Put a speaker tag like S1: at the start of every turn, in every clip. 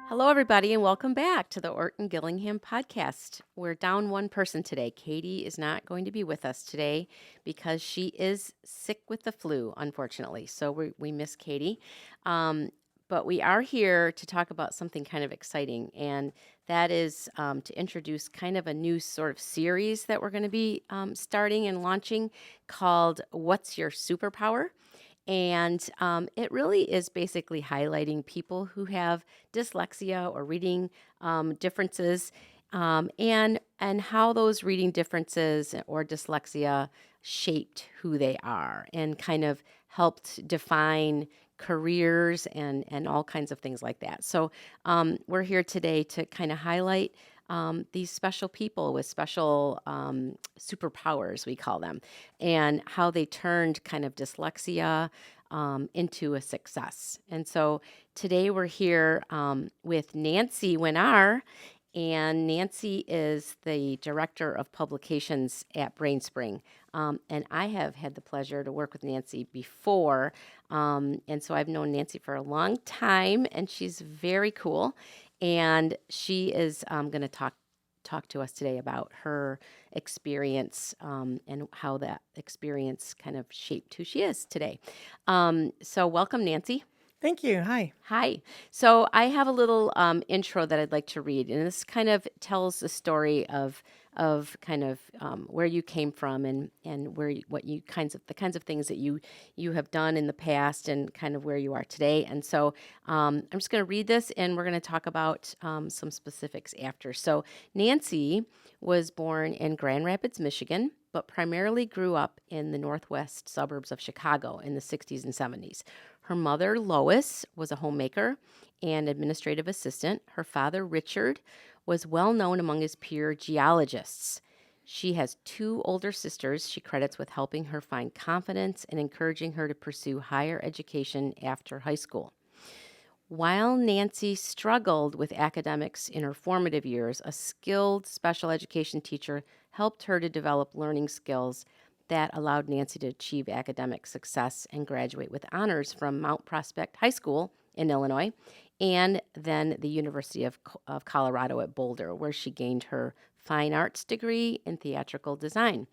S1: Hello, everybody, and welcome back to the Orton Gillingham podcast. We're down one person today. Katie is not going to be with us today because she is sick with the flu, unfortunately. So we miss Katie. But we are here to talk about something kind of exciting, and that is to introduce kind of a new sort of series that we're going to be starting and launching called What's Your Superpower? And it really is basically highlighting people who have dyslexia or reading differences, and how those reading differences or dyslexia shaped who they are and kind of helped define careers and all kinds of things like that. So we're here today to kind of highlight these special people with special superpowers, we call them, and how they turned kind of dyslexia into a success. And so today we're here with Nancy Winar. And Nancy is the director of publications at Brainspring. And I have had the pleasure to work with Nancy before. And so I've known Nancy for a long time, and she's very cool. And she is going to talk to us today about her experience and how that experience kind of shaped who she is today. So welcome, Nancy.
S2: Thank you. Hi.
S1: Hi. So I have a little intro that I'd like to read, and this kind of tells the story of kind of where you came from and where what you the kinds of things that you have done in the past and kind of where you are today. And so I'm just going to read this, and we're going to talk about some specifics after. So Nancy was born in Grand Rapids, Michigan, but primarily grew up in the northwest suburbs of Chicago in the 60s and 70s. Her mother, Lois, was a homemaker and administrative assistant. Her father, Richard, was well known among his peer geologists. She has two older sisters she credits with helping her find confidence and encouraging her to pursue higher education after high school. While Nancy struggled with academics in her formative years, a skilled special education teacher helped her to develop learning skills that allowed Nancy to achieve academic success and graduate with honors from Mount Prospect High School in Illinois and then the University of Colorado at Boulder, where she gained her fine arts degree in theatrical design.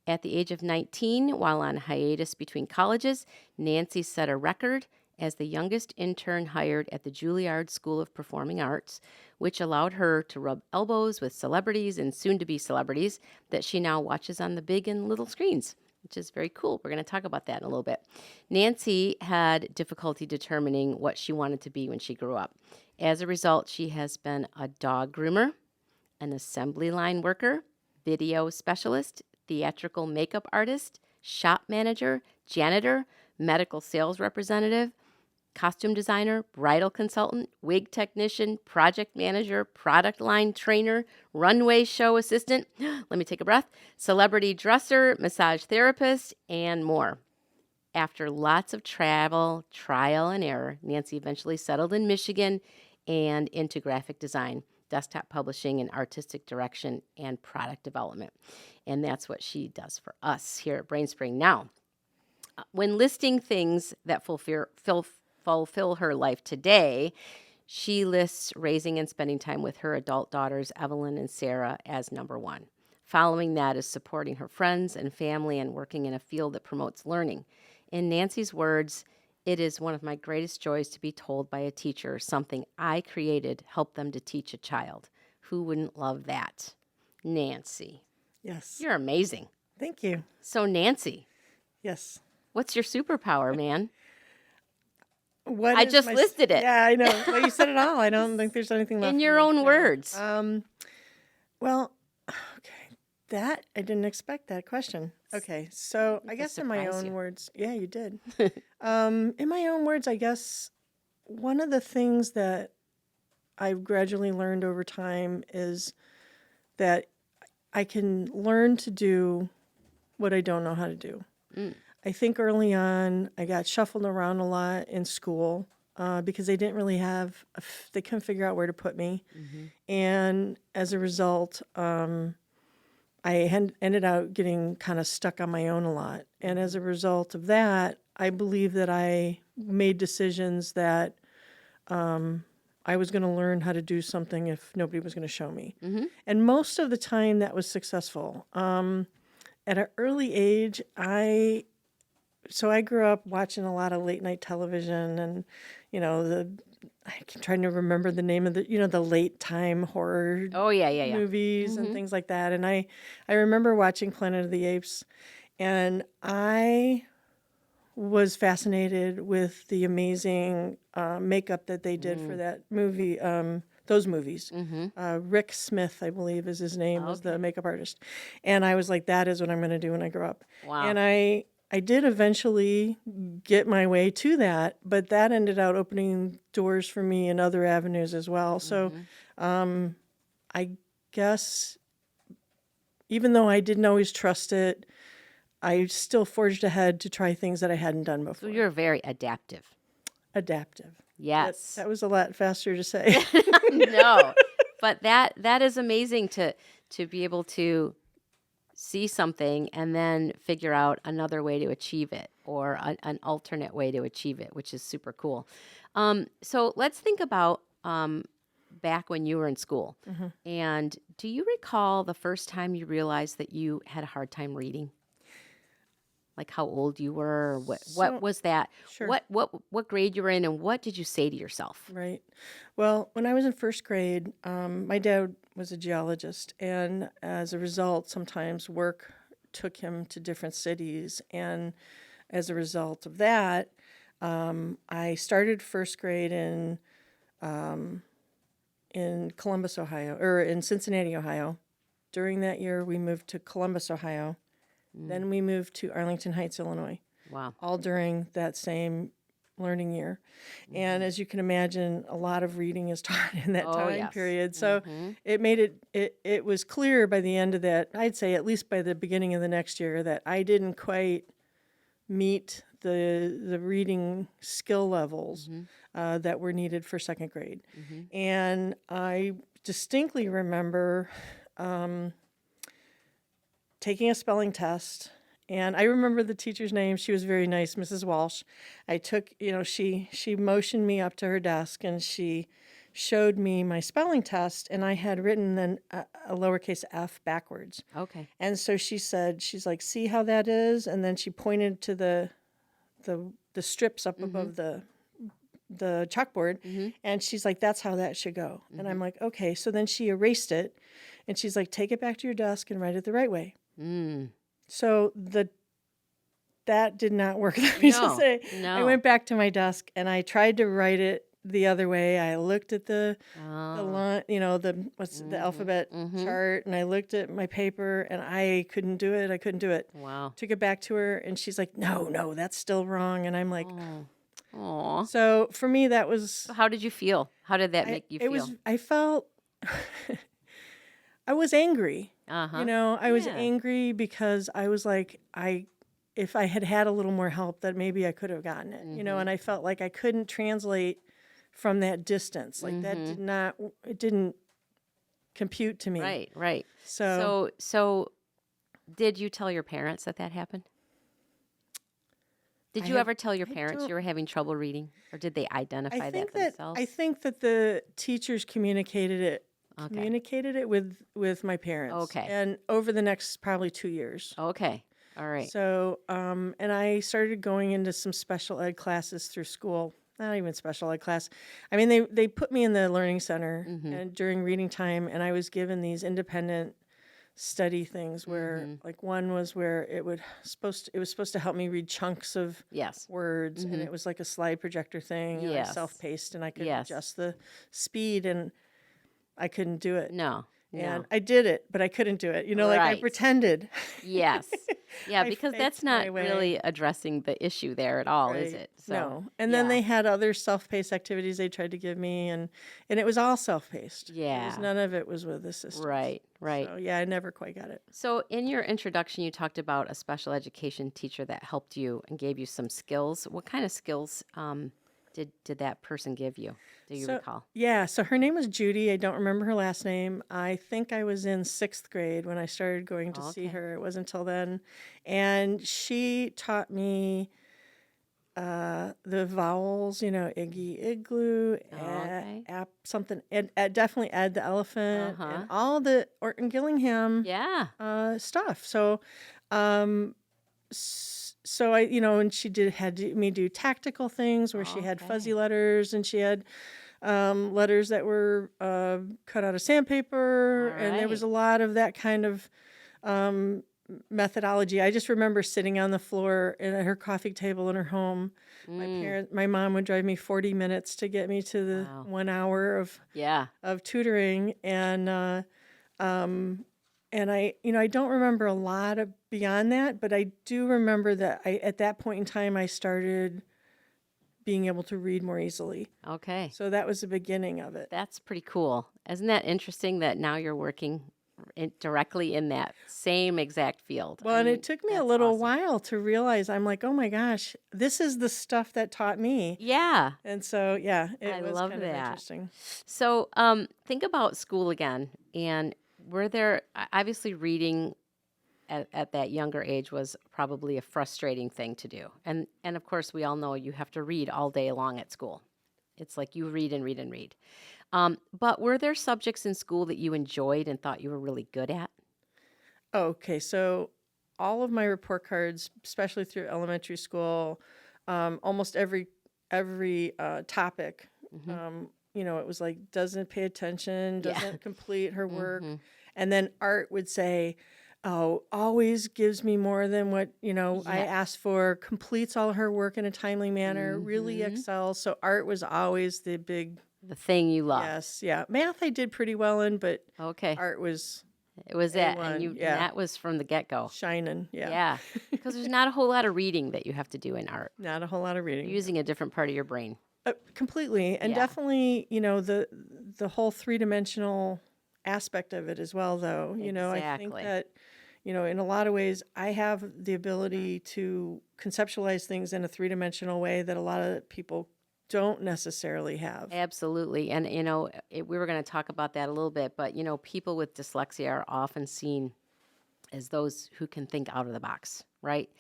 S1: At the age of 19, while on hiatus between colleges, Nancy set a record as the youngest intern hired at the Juilliard School of Performing Arts, which allowed her to rub elbows with celebrities and soon-to-be celebrities that she now watches on the big and little screens, which is very cool. We're going to talk about that in a little bit. Nancy had difficulty determining what she wanted to be when she grew up. As a result, she has been a dog groomer, an assembly line worker, video specialist, theatrical makeup artist, shop manager, janitor, medical sales representative, costume designer, bridal consultant, wig technician, project manager, product line trainer, runway show assistant, let me take a breath, celebrity dresser, massage therapist, and more. After lots of travel, trial, and error, Nancy eventually settled in Michigan and into graphic design, desktop publishing, and artistic direction and product development. And that's what she does for us here at Brainspring. Now, when listing things that fulfill her life today, she lists raising and spending time with her adult daughters, Evelyn and Sarah, as number one. Following that is supporting her friends and family and working in a field that promotes learning. In Nancy's words, it is one of my greatest joys to be told by a teacher something I created helped them to teach a child. Who wouldn't love that? Nancy,
S2: Yes.
S1: you're amazing.
S2: Thank you.
S1: So, Nancy,
S2: Yes.
S1: what's your superpower, man?
S2: What
S1: I
S2: is
S1: just
S2: my
S1: listed it.
S2: Yeah, I know. Well, you said it all. I don't think there's anything left
S1: In
S2: for
S1: your
S2: me.
S1: own
S2: No.
S1: words.
S2: Well, okay. That I didn't expect that question. Okay, so I guess in my
S1: surprise
S2: own
S1: you.
S2: words, yeah, you did. In my own words, I guess one of the things that I've gradually learned over time is that I can learn to do what I don't know how to do. I think early on I got shuffled around a lot in school because they didn't really have, they couldn't figure out where to put me. And as a result, I ended up getting kind of stuck on my own a lot. And as a result of that, I believe that I made decisions that I was going to learn how to do something if nobody was going to show me. And most of the time that was successful. At an early age, I grew up watching a lot of late night television and, I'm trying to remember the name of the late time horror
S1: Oh, yeah, yeah, yeah.
S2: movies and things like that. And I remember watching Planet of the Apes, and I was fascinated with the amazing makeup that they did for that movie, those movies. Rick Smith, I believe is his name, was the makeup artist. And I was like, that is what I'm going to do when I grow up.
S1: Wow.
S2: And I did eventually get my way to that, but that ended out opening doors for me in other avenues as well. So I guess even though I didn't always trust it, I still forged ahead to try things that I hadn't done
S1: So
S2: before.
S1: you're very adaptive.
S2: Adaptive.
S1: Yes.
S2: That was a lot faster to say.
S1: No, but that is amazing to be able to see something and then figure out another way to achieve it, or an alternate way to achieve it, which is super cool. So let's think about back when you were in school. And do you recall the first time you realized that you had a hard time reading? Like how old you were, or what was that?
S2: Sure.
S1: What grade you were in, and what did you say to yourself?
S2: Right. Well, when I was in first grade, my dad was a geologist, and as a result, sometimes work took him to different cities. And as a result of that, I started first grade in Columbus, Ohio, or in Cincinnati, Ohio. During that year, we moved to Columbus, Ohio. Then we moved to Arlington Heights, Illinois,
S1: Wow.
S2: all during that same learning year. And as you can imagine, a lot of reading is taught in that time
S1: yes.
S2: period. So it made it was clear by the end of that, I'd say at least by the beginning of the next year, that I didn't quite meet the reading skill levels that were needed for second grade. And I distinctly remember taking a spelling test, and I remember the teacher's name. She was very nice, Mrs. Walsh. I took, she motioned me up to her desk, and she showed me my spelling test, and I had written then a lowercase f backwards.
S1: Okay.
S2: And so she said, she's like, see how that is? And then she pointed to the strips up above the chalkboard, and she's like, that's how that should go. And I'm like, okay. So then she erased it, and she's like, take it back to your desk and write it the right way. So that did not work. Let me just say, I went back to my desk and I tried to write it the other way. I looked at the line, the alphabet chart, and I looked at my paper, and I couldn't do it. I couldn't do it.
S1: Wow.
S2: Took it back to her, and she's like, no, that's still wrong. And I'm like,
S1: Aw.
S2: so for me, that was.
S1: How did you feel? How did that make you feel?
S2: I felt. I was angry.
S1: Uh-huh.
S2: I was angry because I was like, if I had had a little more help, that maybe I could have gotten it, and I felt like I couldn't translate from that distance. Like that it didn't compute to me.
S1: Right. So did you tell your parents that happened? Did you ever tell your parents you were having trouble reading, or did they identify that themselves?
S2: I think that the teachers communicated it with my parents.
S1: Okay.
S2: And over the next probably 2 years.
S1: Okay. All right.
S2: So, and I started going into some special ed classes through school. Not even special ed class. I mean, they put me in the learning center and during reading time, and I was given these independent study things where, like, one was where it was supposed to help me read chunks of words, and it was like a slide projector thing. And I self-paced, and I could adjust the speed, and I couldn't do it.
S1: No.
S2: And I did it, but I couldn't do it. Like I pretended.
S1: Yes. Yeah,
S2: I
S1: because that's
S2: faked
S1: not
S2: my way.
S1: really addressing the issue there at all, is it? So,
S2: no. And then they had other self-paced activities they tried to give me, and it was all self-paced.
S1: Yeah.
S2: None of it was with assistance.
S1: Right.
S2: So, yeah, I never quite got it.
S1: So in your introduction, you talked about a special education teacher that helped you and gave you some skills. What kind of skills did that person give you? Do you recall?
S2: Yeah, so her name was Judy. I don't remember her last name. I think I was in 6th grade when I started going to see her. It wasn't until then. And she taught me the vowels, Iggy, Igloo,
S1: Oh, okay.
S2: something, definitely Ed the elephant, and
S1: Uh-huh.
S2: all the Orton Gillingham
S1: Yeah.
S2: stuff. So, um, so and she me do tactical things where she had fuzzy
S1: Okay.
S2: letters and she had letters that were cut out of sandpaper,
S1: All
S2: and there was
S1: right.
S2: a lot of that kind of um, methodology. I just remember sitting on the floor at her coffee table in her home.
S1: Mm.
S2: My mom would drive me 40 minutes to get me to the
S1: Wow.
S2: 1 hour
S1: Yeah.
S2: of tutoring, um, and I don't remember a lot of beyond that, but I do remember that at that point in time, I started being able to read more easily.
S1: Okay.
S2: So that was the beginning of it.
S1: That's pretty cool. Isn't that interesting that now you're working directly in that same exact field?
S2: Well,
S1: I
S2: and it
S1: mean,
S2: took me a
S1: that's
S2: little
S1: awesome.
S2: while to realize I'm like, oh my gosh, this is the stuff that taught me.
S1: Yeah,
S2: And so, yeah, it
S1: I
S2: was
S1: love
S2: kind of
S1: that.
S2: interesting.
S1: So, think about school again. And were there obviously reading at that younger age was probably a frustrating thing to do. And of course, we all know you have to read all day long at school. It's like you read and read and read. But were there subjects in school that you enjoyed and thought you were really good at?
S2: Okay, so all of my report cards, especially through elementary school, almost every topic,
S1: Hmm.
S2: it was like doesn't pay attention,
S1: Yeah.
S2: doesn't complete her work,
S1: Hmm.
S2: and then art would say, "Oh, always gives me more than what I
S1: Yeah.
S2: asked for, completes all her work in a timely manner, really
S1: Hmm.
S2: excels." So art was always the big
S1: The thing you loved.
S2: yes, yeah. Math I did pretty well in, but
S1: Okay.
S2: art was
S1: It was that, and
S2: A1,
S1: and
S2: yeah,
S1: that was from the get-go.
S2: shining, yeah.
S1: Yeah. Because there's not a whole lot of reading that you have to do in art.
S2: Not a whole lot of
S1: You're
S2: reading.
S1: using a different part of your brain.
S2: Completely, and
S1: Yeah.
S2: definitely, the whole three-dimensional aspect of it as well, though. I think
S1: Exactly.
S2: that, in a lot of ways, I have the ability to conceptualize things in a three-dimensional way that a lot of people don't necessarily have.
S1: Absolutely. And, we were going to talk about that a little bit, but, people with dyslexia are often seen as those who can think out of the box, right?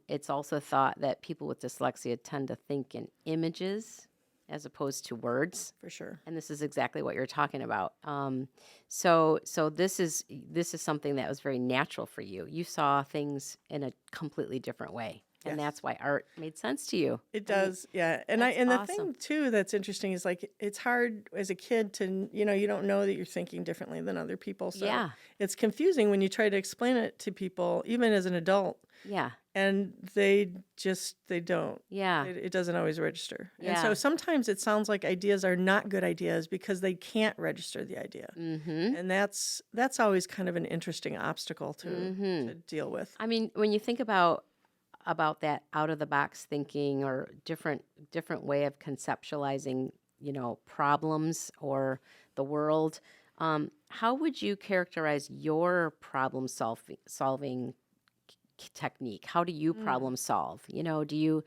S1: It's also thought that people with dyslexia tend to think in images as opposed to words.
S2: For sure.
S1: And this is exactly what you're talking about. So this is something that was very natural for you. You saw things in a completely different way, and
S2: Yes.
S1: that's why art made sense to you.
S2: It
S1: I mean,
S2: does, yeah. And
S1: that's
S2: the
S1: awesome.
S2: thing too that's interesting is like it's hard as a kid to, you don't know that you're thinking differently than other people. So
S1: Yeah,
S2: it's confusing when you try to explain it to people, even as an adult,
S1: yeah,
S2: and they don't.
S1: yeah,
S2: It doesn't always register. And so
S1: yeah.
S2: sometimes it sounds like ideas are not good ideas because they can't register the idea.
S1: Mm-hmm.
S2: And that's always kind of an interesting obstacle
S1: Mm-hmm.
S2: to deal with.
S1: I mean, when you think about that out of the box thinking or different way of conceptualizing, problems or the world, how would you characterize your problem solving technique? How do you
S2: Mm.
S1: problem solve? Do you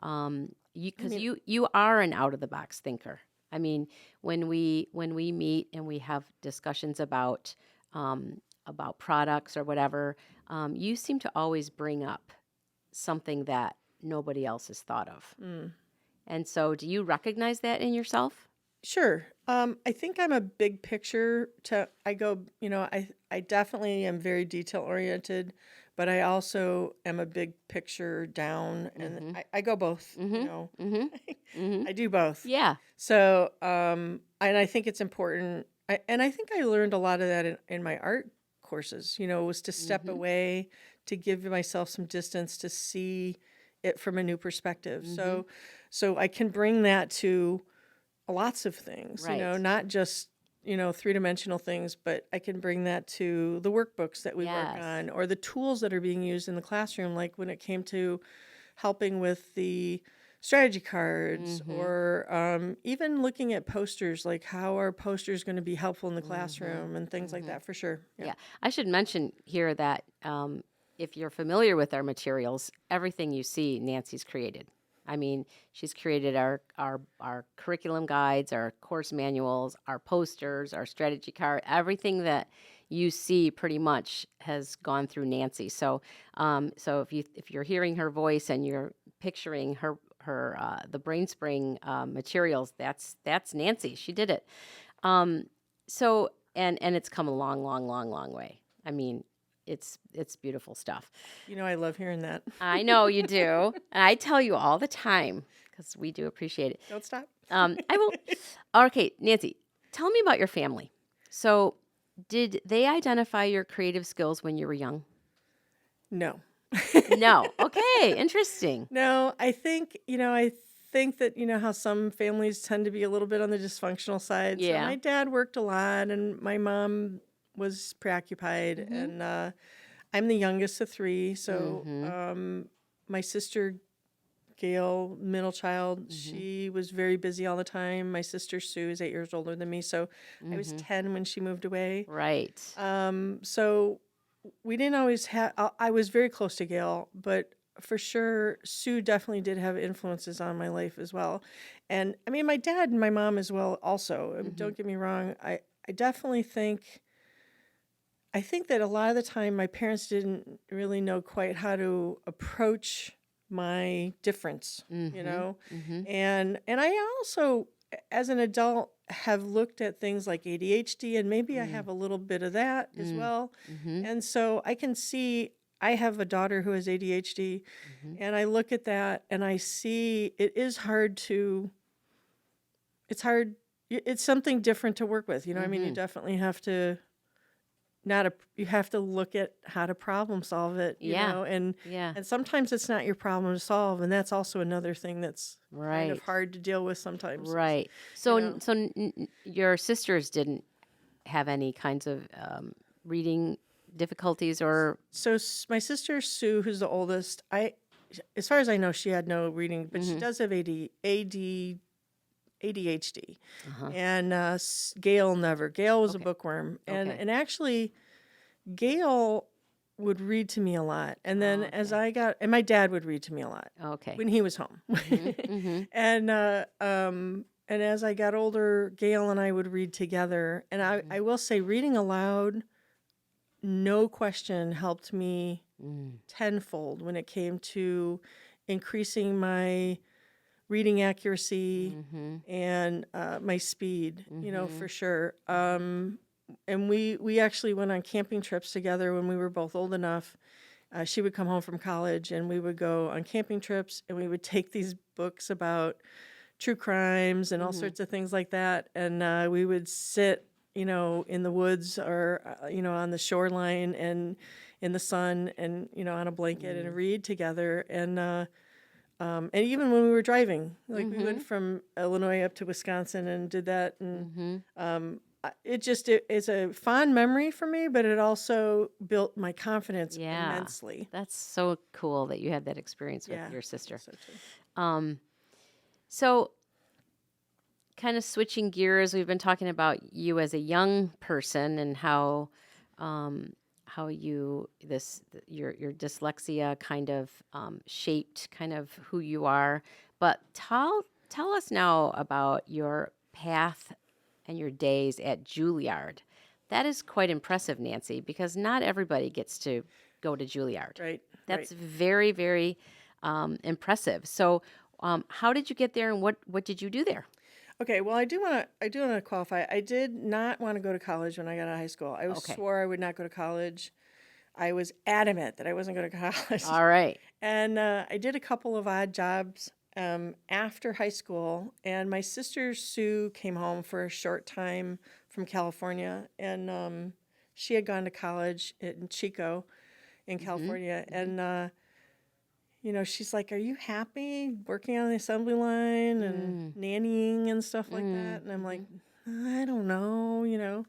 S2: I
S1: because
S2: mean,
S1: you are an out of the box thinker. I mean, when we meet and we have discussions about products or whatever, you seem to always bring up something that nobody else has thought of.
S2: mm.
S1: And so, do you recognize that in yourself?
S2: Sure. I think I'm a big picture I go, I definitely am very detail oriented, but I also am a big picture down and
S1: Mm-hmm.
S2: I go both,
S1: Mm-hmm. Mm-hmm. Mm-hmm.
S2: I do both.
S1: Yeah.
S2: So, and I think it's important. And I think I learned a lot of that in my art courses, was to step
S1: Mm-hmm.
S2: away, to give myself some distance to see it from a new perspective.
S1: Mm-hmm.
S2: So I can bring that to lots of things,
S1: Right.
S2: not just, three-dimensional things, but I can bring that to the workbooks that we work
S1: Yes.
S2: on or the tools that are being used in the classroom, like when it came to helping with the strategy cards
S1: Mm-hmm.
S2: or even looking at posters, like how are posters going to be helpful in the
S1: Mm-hmm.
S2: classroom and things like
S1: Mm-hmm.
S2: that for sure. Yeah.
S1: Yeah. I should mention here that if you're familiar with our materials, everything you see, Nancy's created. I mean, she's created our curriculum guides, our course manuals, our posters, our strategy card. Everything that you see pretty much has gone through Nancy. So, so if you're hearing her voice and you're picturing the Brainspring materials. That's Nancy. She did it. So and it's come a long, long, long, long way. I mean, it's beautiful stuff.
S2: I love hearing that.
S1: I know you do, and I tell you all the time because we do appreciate it.
S2: Don't stop.
S1: I will. Okay, Nancy, tell me about your family. So, did they identify your creative skills when you were young?
S2: No.
S1: No. Okay, interesting.
S2: No, I think that, how some families tend to be a little bit on the dysfunctional side. So
S1: Yeah.
S2: my dad worked a lot and my mom was preoccupied. And I'm the youngest of three. So my sister, Gail, middle child, she was very busy all the time. My sister, Sue, is 8 years older than me. So I was 10 when she moved away.
S1: Right.
S2: So we didn't always have, I was very close to Gail, but for sure, Sue definitely did have influences on my life as well. And I mean, my dad and my mom as well also. Don't get me wrong. I definitely think, that a lot of the time my parents didn't really know quite how to approach my difference, And I also, as an adult, have looked at things like ADHD, and maybe I have a little bit of that as well. And so I can see I have a daughter who has ADHD, and I look at that and I see it's hard. It's something different to work with. I mean, you definitely have to you have to look at how to problem solve it, and sometimes it's not your problem to solve, and that's also another thing that's kind of hard to deal with sometimes.
S1: Right. So your sisters didn't have any kinds of reading difficulties or
S2: So my sister Sue, who's the oldest, as far as I know, she had no reading, but she does have ADHD. And Gail never. Gail was a bookworm. And actually, Gail would read to me a lot. And then and my dad would read to me a lot.
S1: Okay.
S2: When he was home. And as I got older, Gail and I would read together. And I will say, reading aloud, no question, helped me tenfold when it came to increasing my reading accuracy and my speed, for sure. And we actually went on camping trips together when we were both old enough. She would come home from college and we would go on camping trips and we would take these books about true crimes and all sorts of things like that. And we would sit, in the woods or, on the shoreline and in the sun and, on a blanket and read together. And even when we were driving, like we went from Illinois up to Wisconsin and did that. And it's a fond memory for me, but it also built my confidence immensely.
S1: That's so cool that you had that experience with your sister.
S2: So true.
S1: So kind of switching gears, we've been talking about you as a young person and how your dyslexia kind of shaped kind of who you are. But tell us now about your path and your days at Juilliard. That is quite impressive, Nancy, because not everybody gets to go to Juilliard.
S2: Right.
S1: That's very, very impressive. So how did you get there and what did you do there?
S2: Okay, well, I do want to qualify. I did not want to go to college when I got out of high school. I swore I would not go to college. I was adamant that I wasn't going to college.
S1: All right.
S2: And I did a couple of odd jobs after high school. And my sister Sue came home for a short time from California, and she had gone to college in Chico, in California, and. She's like, "Are you happy working on the assembly line and nannying and stuff like that?" And I'm like, "I don't know,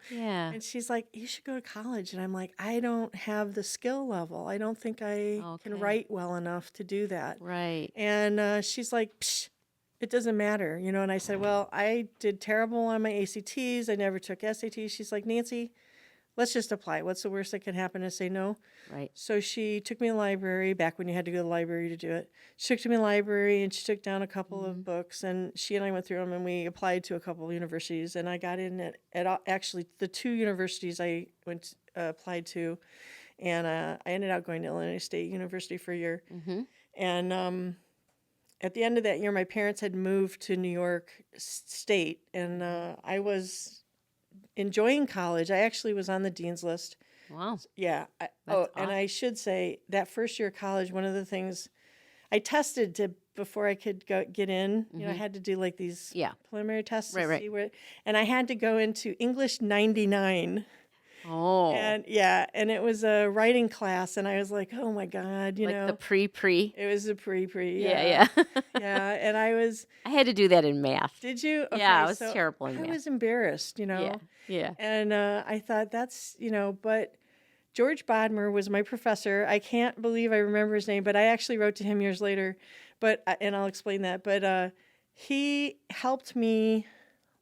S1: Yeah.
S2: And she's like, "You should go to college." And I'm like, "I don't have the skill level. I don't think I can write well enough to do that."
S1: Right.
S2: And she's like, "Psh, it doesn't matter, And I said, "Well, I did terrible on my ACTs. I never took SATs." She's like, "Nancy, let's just apply. What's the worst that can happen is say no?"
S1: Right.
S2: So she took me to the library back when you had to go to the library to do it. She took me to the library and she took down a couple of books, and she and I went through them and we applied to a couple of universities, and I got in at actually the two universities I applied to, and I ended up going to Illinois State University for a year. And at the end of that year, my parents had moved to New York State, and I was enjoying college. I actually was on the dean's list.
S1: Wow.
S2: Yeah.
S1: That's
S2: And I should say that first year of college, one of the things I tested to before I could get in. You know, I had to do like these
S1: Yeah.
S2: preliminary tests to
S1: Right.
S2: see where, and I had to go into English 99.
S1: Oh.
S2: And yeah, and it was a writing class, and I was like, oh my God, you
S1: Like
S2: know,
S1: the pre.
S2: it was a pre,
S1: Yeah.
S2: yeah, and I was.
S1: I had to do that in math.
S2: Did you?
S1: Yeah,
S2: Okay,
S1: I was
S2: so
S1: terrible in
S2: I
S1: math.
S2: was embarrassed, you
S1: Yeah.
S2: know,
S1: Yeah.
S2: and I thought that's, you know, but George Bodmer was my professor. I can't believe I remember his name, but I actually wrote to him years later. But and I'll explain that. But he helped me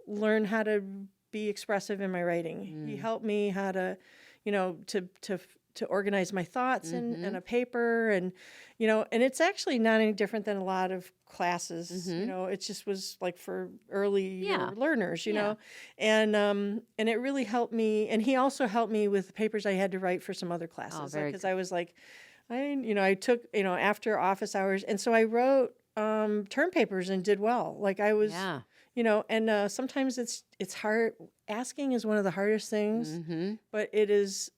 S2: learn how to be expressive in my writing. He helped me how to, you know, to organize my thoughts in a paper, and you know, and it's actually not any different than a lot of classes. You know, it just was like for early year learners, you know, and it really helped me. And he also helped me with the papers I had to write for some other classes,
S1: very
S2: because I was like, I took, you know, after office hours, and so I wrote term papers and did well. Like I was.
S1: Yeah.
S2: You know, and sometimes it's hard. Asking is one of the hardest things, but it's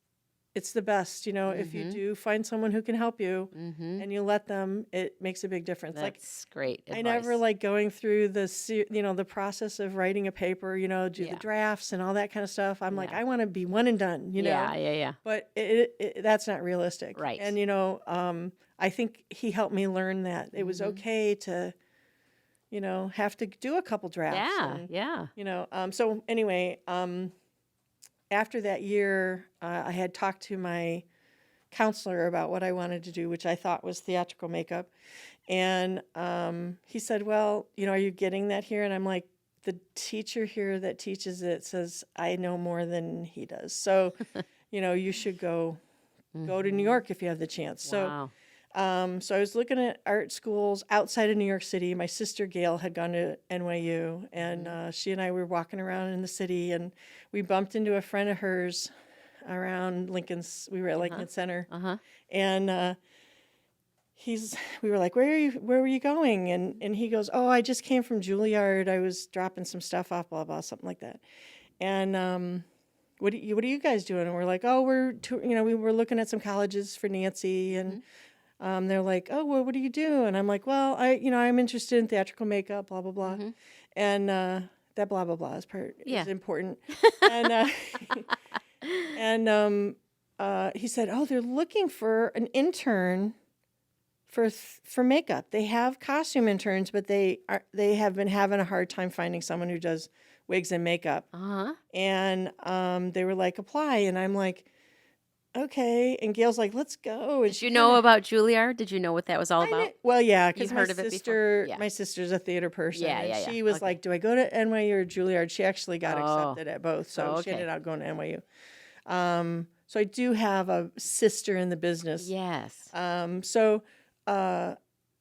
S2: the best. You know, if you do find someone who can help you, and you let them, it makes a big difference.
S1: That's great advice.
S2: I never like going through the process of writing a paper. You know, do the drafts and all that kind of stuff. I'm like, I want to be one and done. You know.
S1: Yeah.
S2: But that's not realistic.
S1: Right.
S2: And you know, I think he helped me learn that it was okay to, you know, have to do a couple drafts.
S1: Yeah.
S2: You know, so anyway, after that year, I had talked to my counselor about what I wanted to do, which I thought was theatrical makeup. And he said, well, you know, are you getting that here? And I'm like, the teacher here that teaches it says I know more than he does. So, you know, you should go to New York if you have the chance.
S1: Wow.
S2: So I was looking at art schools outside of New York City. My sister Gail had gone to NYU, and she and I were walking around in the city, and we bumped into a friend of hers around Lincoln's. We were at Lincoln Center, and we were like, where were you going? And he goes, oh, I just came from Juilliard. I was dropping some stuff off, blah blah, something like that. And what are you guys doing? And we're like, oh, we were looking at some colleges for Nancy, and they're like, oh, well, what do you do? And I'm like, well, I'm interested in theatrical makeup, blah, blah, blah. And that blah, blah, blah is important. And he said, oh, they're looking for an intern for makeup. They have costume interns, but they have been having a hard time finding someone who does wigs and makeup. And they were like, apply. And I'm like, okay. And Gail's like, let's go. And
S1: Did you know about Juilliard? Did you know what that was all about?
S2: Well, yeah, because
S1: You've heard of it before? Yeah.
S2: my sister's a theater person.
S1: Yeah,
S2: and
S1: yeah.
S2: She was
S1: Okay.
S2: like, do I go to NYU or Juilliard? She actually got
S1: Oh.
S2: accepted at both, so
S1: Oh,
S2: she
S1: okay.
S2: ended up going to NYU. So I do have a sister in the business.
S1: Yes.
S2: So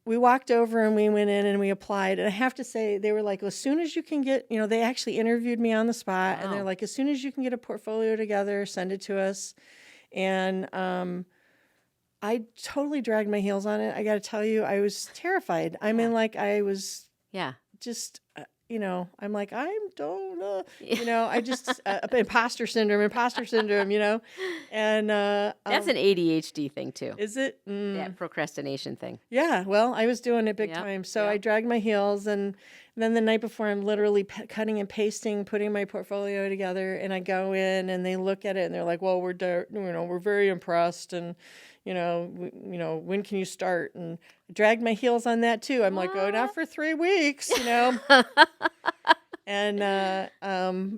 S2: we walked over and we went in and we applied. And I have to say, they were like, as soon as you can get, you know, they actually interviewed me on the spot. And they're
S1: Wow.
S2: like, as soon as you can get a portfolio together, send it to us. And I totally dragged my heels on it. I got to tell you, I was terrified. I mean, like I was
S1: Yeah.
S2: just, I'm like, I don't know, I just, imposter syndrome, and
S1: That's an ADHD thing too.
S2: is it?
S1: That procrastination thing.
S2: Yeah, well, I was doing it big
S1: Yep,
S2: time. So
S1: yep.
S2: I dragged my heels, and then the night before, I'm literally cutting and pasting, putting my portfolio together, and I go in, and they look at it, and they're like, "Well, we're very impressed, and when can you start?" And I dragged my heels on that too. I'm like, "Oh, not for 3 weeks," And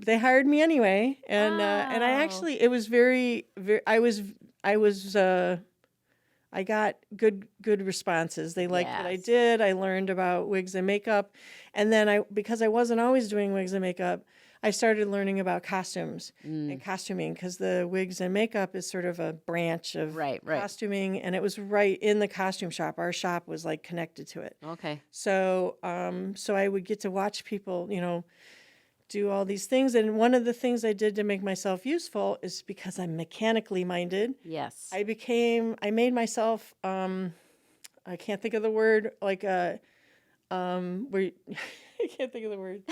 S2: they hired me anyway, and I
S1: Wow.
S2: actually, it was very, very. I got good responses. They liked what I
S1: Yes.
S2: did. I learned about wigs and makeup, and then because I wasn't always doing wigs and makeup, I started learning about costumes and costuming, because the wigs and makeup is sort of a branch of
S1: Right.
S2: costuming, and it was right in the costume shop. Our shop was like connected to it.
S1: Okay.
S2: So, so I would get to watch people, do all these things. And one of the things I did to make myself useful is because I'm mechanically minded.
S1: Yes.
S2: I made myself, I can't think of the word, like where you, I can't think of the word.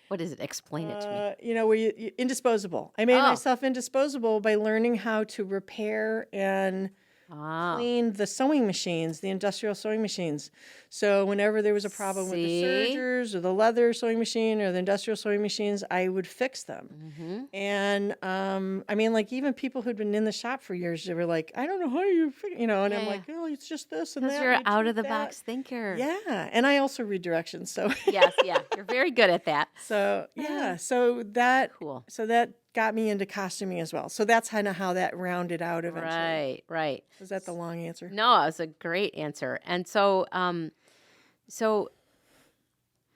S1: What is it? Explain it to me.
S2: Where you indisposable. I made
S1: Oh.
S2: myself indisposable by learning how to repair and
S1: Ah.
S2: clean the sewing machines, the industrial sewing machines. So whenever there was a problem with the
S1: See?
S2: sergers or the leather sewing machine or the industrial sewing machines, I would fix them.
S1: Mm-hmm.
S2: And I mean, like even people who'd been in the shop for years, they were like, "I don't know how you, and I'm like, oh, it's just this and
S1: Because
S2: that.
S1: you're
S2: and you
S1: out
S2: tweak
S1: of the
S2: that."
S1: box thinker.
S2: Yeah, and I also read directions, so
S1: Yes, yeah. You're very good at that.
S2: so yeah, so that
S1: Cool.
S2: so that got me into costuming as well. So that's kind of how that rounded out eventually.
S1: Right, right.
S2: Was that the long answer?
S1: No, it was a great answer. And so, so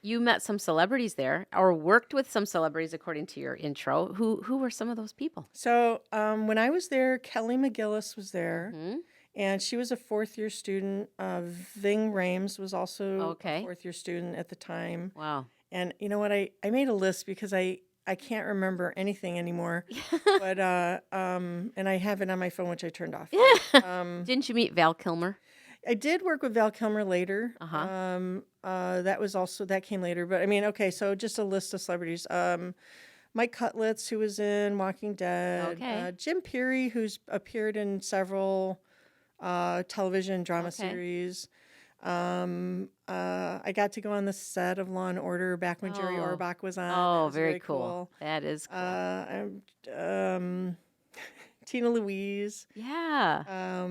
S1: you met some celebrities there, or worked with some celebrities, according to your intro. Who were some of those people?
S2: So when I was there, Kelly McGillis was there,
S1: Hmm.
S2: and she was a fourth-year student. Ving Rhames was also
S1: Okay.
S2: a fourth-year student at the time.
S1: Wow.
S2: And you know what? I made a list because I can't remember anything anymore. But and I have it on my phone, which I turned off.
S1: Didn't you meet Val Kilmer?
S2: I did work with Val Kilmer later.
S1: Uh-huh.
S2: That came later. But I mean, okay, so just a list of celebrities. Mike Cutlitz, who was in Walking Dead.
S1: Okay.
S2: Jim Peary, who's appeared in several television drama
S1: Okay.
S2: series. I got to go on the set of Law and Order back when Jerry
S1: Oh.
S2: Orbach was on. That
S1: Oh,
S2: was
S1: very cool. That is cool.
S2: Tina Louise.
S1: Yeah.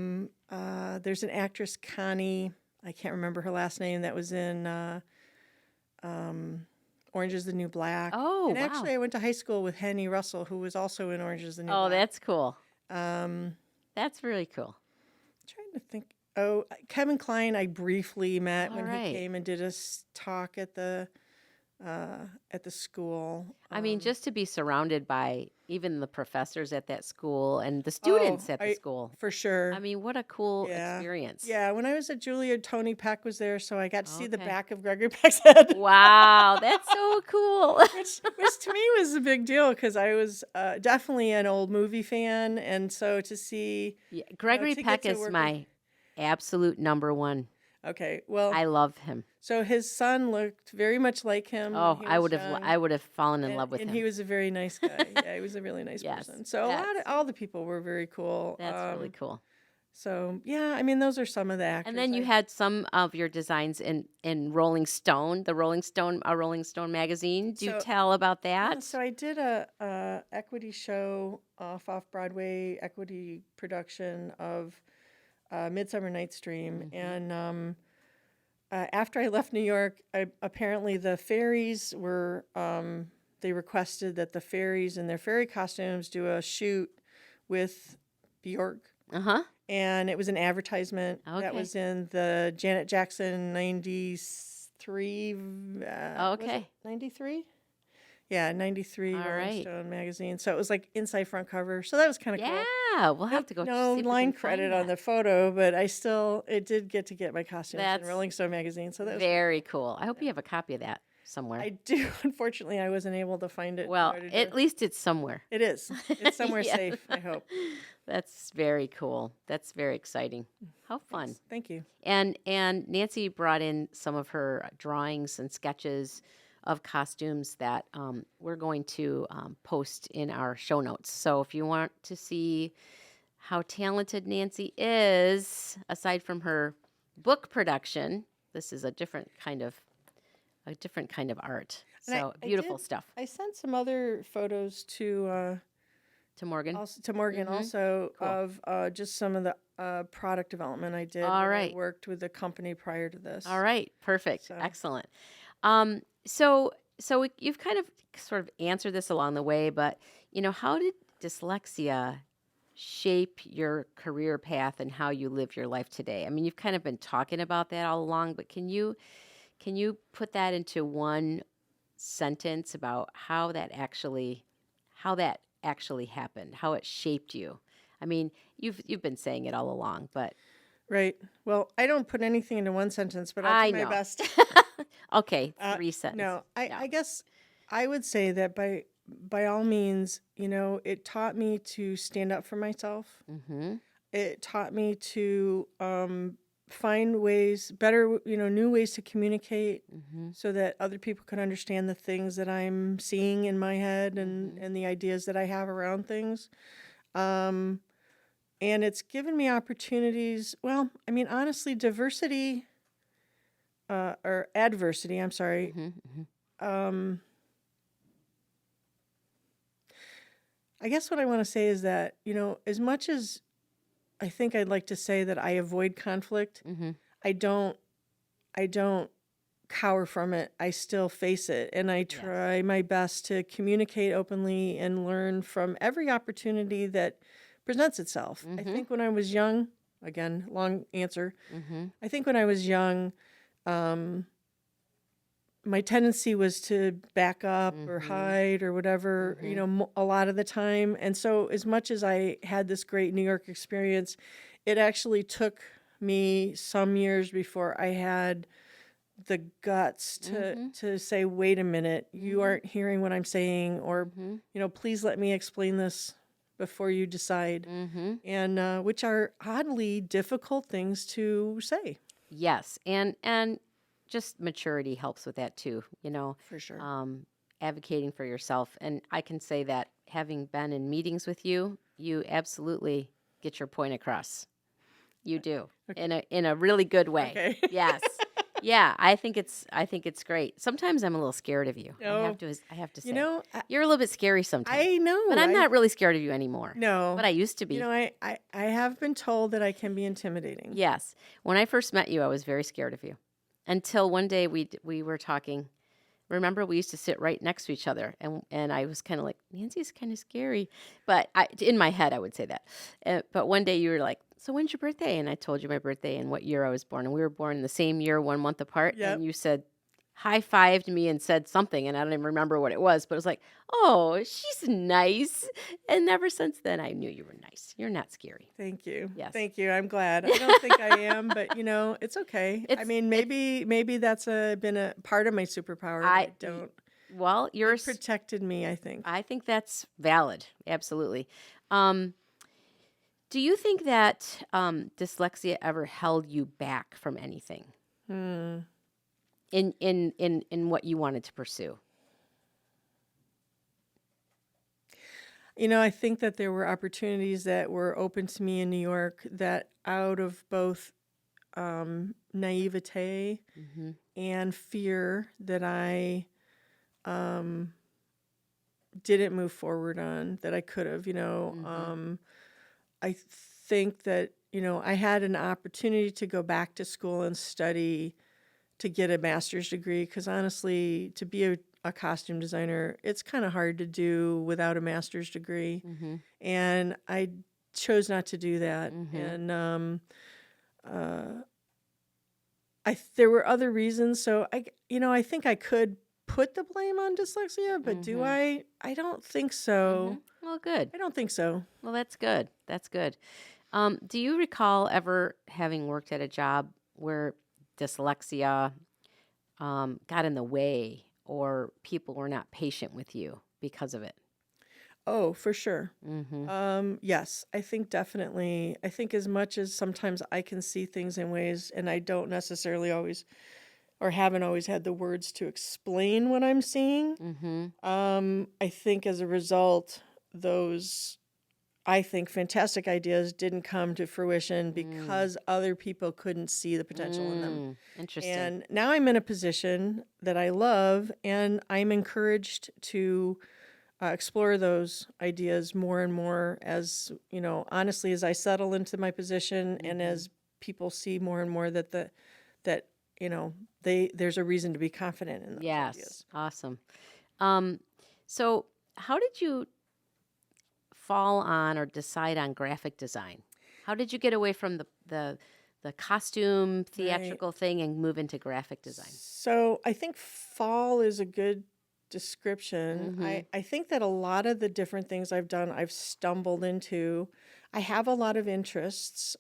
S2: There's an actress, Connie. I can't remember her last name. That was in Orange is the New Black.
S1: Oh,
S2: and
S1: wow.
S2: actually, I went to high school with Henny Russell, who was also in Orange is the New
S1: Oh,
S2: Black.
S1: that's cool.
S2: Um,
S1: That's really cool.
S2: trying to think. Oh, Kevin Kline, I briefly met
S1: All
S2: when
S1: right.
S2: he came and did a talk at the school.
S1: I mean, just to be surrounded by even the professors at that school and the students at the school.
S2: For sure.
S1: I mean, what a cool
S2: Yeah.
S1: experience.
S2: Yeah, when I was at Juilliard, Tony Peck was there, so I got to see the
S1: Okay.
S2: back of Gregory Peck's head.
S1: Wow, that's so cool.
S2: which to me was a big deal because I was definitely an old movie fan, and so to see.
S1: Yeah, Gregory
S2: to get
S1: Peck
S2: to
S1: is
S2: work
S1: my absolute number one.
S2: Okay, well,
S1: I love him.
S2: so his son looked very much like him. when
S1: Oh,
S2: he
S1: I
S2: was
S1: would have
S2: young,
S1: I would have fallen in love with
S2: and
S1: him.
S2: he was a very nice guy. Yeah, he was a really nice
S1: Yes,
S2: person. So all the people were very cool.
S1: That's really cool.
S2: So yeah, I mean those are some of the actors.
S1: And then you had some of your designs in Rolling Stone, a Rolling Stone magazine. Do you
S2: So-
S1: tell about
S2: Yeah,
S1: that?
S2: so I did a equity show off Broadway equity production of Midsummer Night's Dream, and after I left New York, apparently the fairies were they requested that the fairies in their fairy costumes do a shoot with Bjork,
S1: Uh-huh.
S2: and it was an advertisement that
S1: Okay.
S2: was in the Janet Jackson 93.
S1: Okay.
S2: 93. Yeah, 93
S1: All
S2: Rolling
S1: right.
S2: Stone magazine. So it was like inside front cover. So that was kind of cool.
S1: Yeah, we'll have to go
S2: No
S1: see if we
S2: line
S1: can find
S2: credit on
S1: that.
S2: the photo, but it did get my costumes in
S1: That's
S2: Rolling Stone magazine. So that was
S1: Very cool. I hope you have a copy of that somewhere.
S2: I do. Unfortunately, I wasn't able to find it.
S1: Well,
S2: in order
S1: at
S2: to-
S1: least it's somewhere.
S2: it is. It's somewhere
S1: Yes.
S2: safe, I hope.
S1: That's very cool. That's very exciting. How fun.
S2: Thank you.
S1: And Nancy brought in some of her drawings and sketches of costumes that we're going to post in our show notes. So if you want to see how talented Nancy is, aside from her book production, this is a different kind of art.
S2: And
S1: So
S2: I
S1: beautiful
S2: did-
S1: stuff.
S2: I sent some other photos to
S1: Morgan.
S2: Morgan
S1: Mhm.
S2: also
S1: Cool.
S2: of just some of the product development I did.
S1: All
S2: when
S1: right.
S2: I worked with the company prior to this.
S1: All right, perfect,
S2: So-
S1: excellent. You've kind of sort of answered this along the way, but how did dyslexia shape your career path and how you live your life today? I mean, you've kind of been talking about that all along, but can you put that into one sentence about how that actually happened, how it shaped you? I mean, you've been saying it all along, but
S2: Right. Well, I don't put anything into one sentence, but I'll
S1: I
S2: do my
S1: know.
S2: best.
S1: okay, 3 sentences.
S2: No, I guess I would say that by all means, it taught me to stand up for myself.
S1: Mm-hmm.
S2: It taught me to find ways, better, new ways to communicate
S1: Mm-hmm.
S2: so that other people can understand the things that I'm seeing in my head
S1: Mm-hmm.
S2: and the ideas that I have around things. Um, and it's given me opportunities. Well, I mean, honestly, diversity or adversity, I'm sorry.
S1: Mm-hmm.
S2: Um, I guess what I want to say is that, as much as I think I'd like to say that I avoid conflict,
S1: Mm-hmm.
S2: I don't I don't cower from it. I still face it and I
S1: Yes.
S2: try my best to communicate openly and learn from every opportunity that presents itself. I
S1: Mm-hmm.
S2: think when I was young, again, long answer.
S1: Mm-hmm.
S2: I think when I was young, um, my tendency was to back up or
S1: Mm-hmm.
S2: hide or whatever,
S1: Mm-hmm.
S2: a lot of the time. And so, as much as I had this great New York experience, it actually took me some years before I had the guts
S1: Mm-hmm.
S2: to say, wait a minute, you
S1: Mm-hmm.
S2: aren't hearing what I'm saying, or,
S1: Mm-hmm.
S2: please let me explain this before you decide.
S1: Mm-hmm.
S2: And which are oddly difficult things to say.
S1: Yes, and just maturity helps with that too.
S2: For sure.
S1: Um, advocating for yourself, and I can say that having been in meetings with you, you absolutely get your point across. You do in a really good way.
S2: Okay.
S1: Yes, yeah. I think it's great. Sometimes I'm a little scared of you. I have
S2: No,
S1: to. I have to
S2: you
S1: say,
S2: know,
S1: you're a little bit scary sometimes.
S2: I
S1: But
S2: know.
S1: I'm not really scared of you anymore.
S2: No.
S1: But I used to be.
S2: I have been told that I can be intimidating.
S1: Yes. When I first met you, I was very scared of you. Until one day we were talking. Remember, we used to sit right next to each other, and I was kind of like, Nancy's kind of scary, but in my head I would say that. But one day you were like, so when's your birthday? And I told you my birthday and what year I was born, and we were born in the same year, 1 month apart.
S2: Yep.
S1: And you said, high-fived me and said something, and I don't even remember what it was, but it was like, oh, she's nice. And ever since then, I knew you were nice. You're not scary.
S2: Thank you.
S1: Yes.
S2: Thank you. I'm glad. I don't think I am, but it's okay. I
S1: It's
S2: mean, maybe that's been a part of my superpower. That I don't.
S1: Well,
S2: It protected me, I think.
S1: I think that's valid. Absolutely. Um, do you think that dyslexia ever held you back from anything
S2: Hmm.
S1: in what you wanted to pursue?
S2: I think that there were opportunities that were open to me in New York that out of both naivete
S1: Mm-hmm.
S2: and fear that I didn't move forward on that I could have,
S1: Mm-hmm.
S2: I think that, I had an opportunity to go back to school and study to get a master's degree because honestly, to be a costume designer, it's kind of hard to do without a master's degree.
S1: Mm-hmm.
S2: And I chose not to do that.
S1: Mm-hmm.
S2: And uh, there were other reasons. So I think I could put the blame on dyslexia, but do
S1: Mm-hmm.
S2: I? I don't think
S1: Mm-hmm.
S2: so.
S1: Well, good.
S2: I don't think so.
S1: Well, that's good. That's good. Do you recall ever having worked at a job where dyslexia got in the way or people were not patient with you because of it?
S2: Oh, for sure.
S1: Mm-hmm.
S2: Yes, I think definitely. I think as much as sometimes I can see things in ways and I don't necessarily always or haven't always had the words to explain what I'm seeing,
S1: Mm-hmm.
S2: I think as a result, those I think fantastic ideas didn't come to fruition because other people couldn't see the potential in them.
S1: Interesting.
S2: And now I'm in a position that I love, and I'm encouraged to explore those ideas more and more as, honestly, as I settle into my position and as people see more and more that, there's a reason to be confident in those
S1: Yes.
S2: ideas.
S1: Awesome. Um, so how did you fall on or decide on graphic design? How did you get away from the costume
S2: Right.
S1: theatrical thing and move into graphic design?
S2: So I think fall is a good description.
S1: Mm-hmm.
S2: I think that a lot of the different things I've done, I've stumbled into. I have a lot of interests.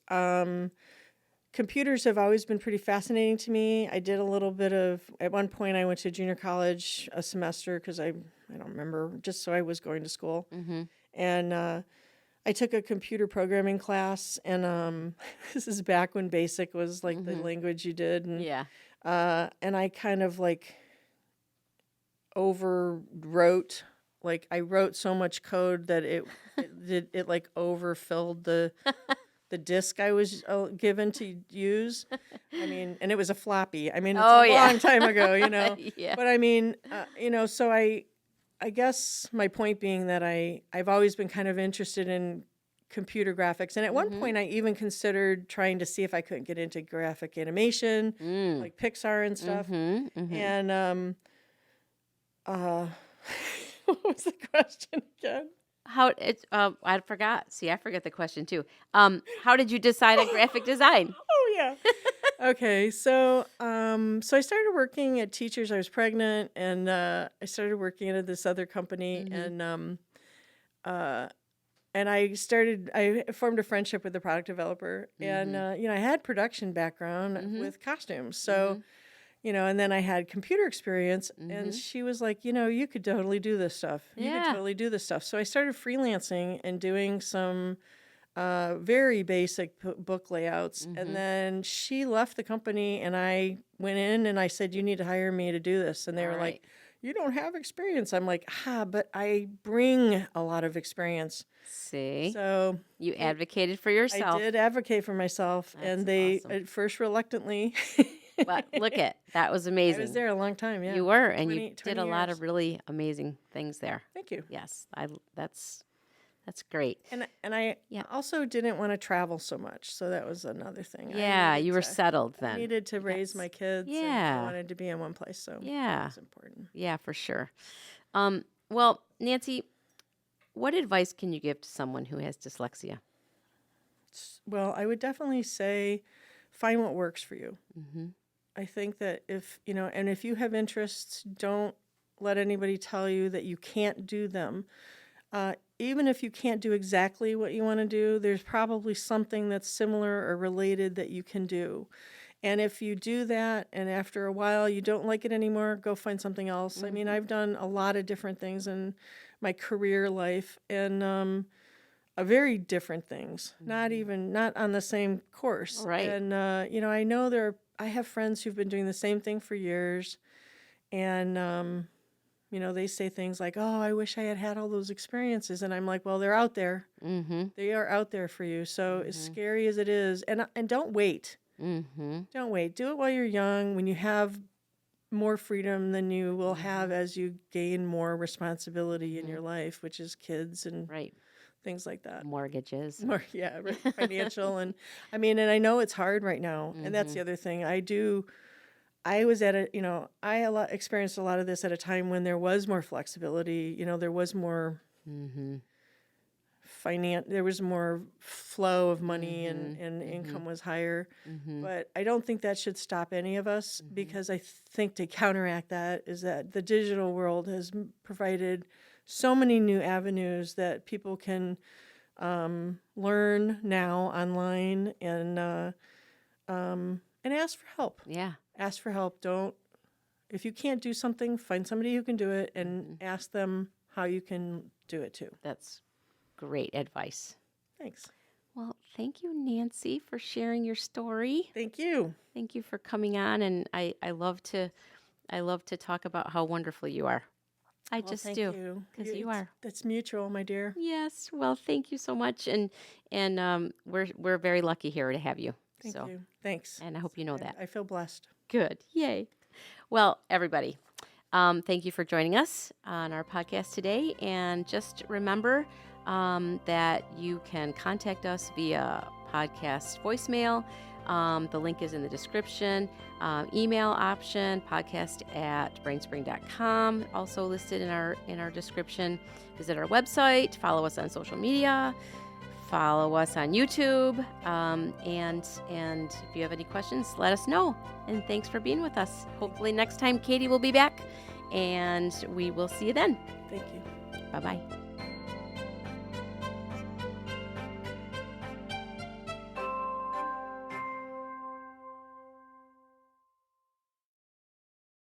S2: Computers have always been pretty fascinating to me. I did a little bit of, at one point, I went to junior college a semester because I don't remember, just so I was going to school.
S1: Mm-hmm.
S2: And I took a computer programming class, and this is back when BASIC was like the language you did, and
S1: Yeah.
S2: and I kind of like overwrote. Like I wrote so much code that it like overfilled the disk I was given to use. I mean, and it was a floppy. I mean, it's
S1: Oh,
S2: a
S1: yeah.
S2: long time ago,
S1: Yeah.
S2: But I mean, so I guess my point being that I've always been kind of interested in computer graphics, and at one point I even considered trying to see if I couldn't get into graphic animation, like Pixar and stuff. And what was the question again?
S1: How it's I forgot. See, I forget the question too. How did you decide on graphic design?
S2: Oh yeah. Okay, so so I started working at Teachers. I was pregnant, and I started working at this other company, and I formed a friendship with the product developer, and I had production background with costumes, so and then I had computer experience, and she was like, you could totally do this stuff. You could
S1: Yeah.
S2: totally do this stuff. So I started freelancing and doing some very basic book layouts. And then she left the company, and I went in and I said, you need to hire me to do this. And they were
S1: All
S2: like,
S1: right.
S2: you don't have experience. I'm like, but I bring a lot of experience.
S1: See,
S2: So
S1: you advocated for
S2: I
S1: yourself.
S2: did advocate for myself,
S1: That's
S2: and they,
S1: awesome.
S2: at first reluctantly,
S1: But look that was
S2: I
S1: amazing.
S2: was there a long time, yeah.
S1: You were, and
S2: 20
S1: you did
S2: 20
S1: a lot
S2: years.
S1: of really amazing things there.
S2: Thank you.
S1: Yes, that's great.
S2: And I
S1: Yeah.
S2: also didn't want to travel so much, so that was another thing.
S1: Yeah, you were settled
S2: I
S1: then.
S2: needed to raise my kids, and I
S1: Yeah.
S2: wanted to be in one place, so
S1: Yeah.
S2: it's important.
S1: Yeah, for sure. Well, Nancy, what advice can you give to someone who has dyslexia?
S2: Well, I would definitely say find what works for you. I think that if you have interests, don't let anybody tell you that you can't do them. Even if you can't do exactly what you want to do, there's probably something that's similar or related that you can do. And if you do that, and after a while you don't like it anymore, go find something else. I mean, I've done a lot of different things in my career life, and very different things. Not on the same course.
S1: Right.
S2: And I know I have friends who've been doing the same thing for years, and they say things like, "Oh, I wish I had had all those experiences," and I'm like, "Well, they're out there. They are out there for you. So as scary as it is, and don't wait. Don't wait. Do it while you're young. When you have more freedom than you will have as you gain more responsibility in your life, which is kids and
S1: Right.
S2: things like that.
S1: Mortgages.
S2: More, yeah, right, financial, and and I know it's hard right now, and that's the other thing. I was at experienced a lot of this at a time when there was more flexibility. There was more there was more flow of money, and income was higher. But I don't think that should stop any of us, because I think to counteract that is that the digital world has provided so many new avenues that people can learn now online, and ask for help.
S1: Yeah.
S2: Ask for help. If you can't do something, find somebody who can do it, and ask them how you can do it too.
S1: That's great advice.
S2: Thanks.
S1: Well, thank you, Nancy, for sharing your story.
S2: Thank you.
S1: Thank you for coming on, and I love to talk about how wonderful you are. I
S2: Well,
S1: just
S2: thank
S1: do,
S2: you.
S1: because you are.
S2: That's mutual, my dear.
S1: Yes. Well, thank you so much, and we're very lucky here to have you.
S2: Thank you. Thanks.
S1: And I hope you know that.
S2: I feel blessed.
S1: Good. Yay. Well, everybody, thank you for joining us on our podcast today. And just remember that you can contact us via podcast voicemail. The link is in the description. Email option, podcast@brainspring.com, also listed in our description. Visit our website. Follow us on social media. Follow us on YouTube. And if you have any questions, let us know. And thanks for being with us. Hopefully next time Katie will be back, and we will see you then.
S2: Thank you.
S1: Bye-bye.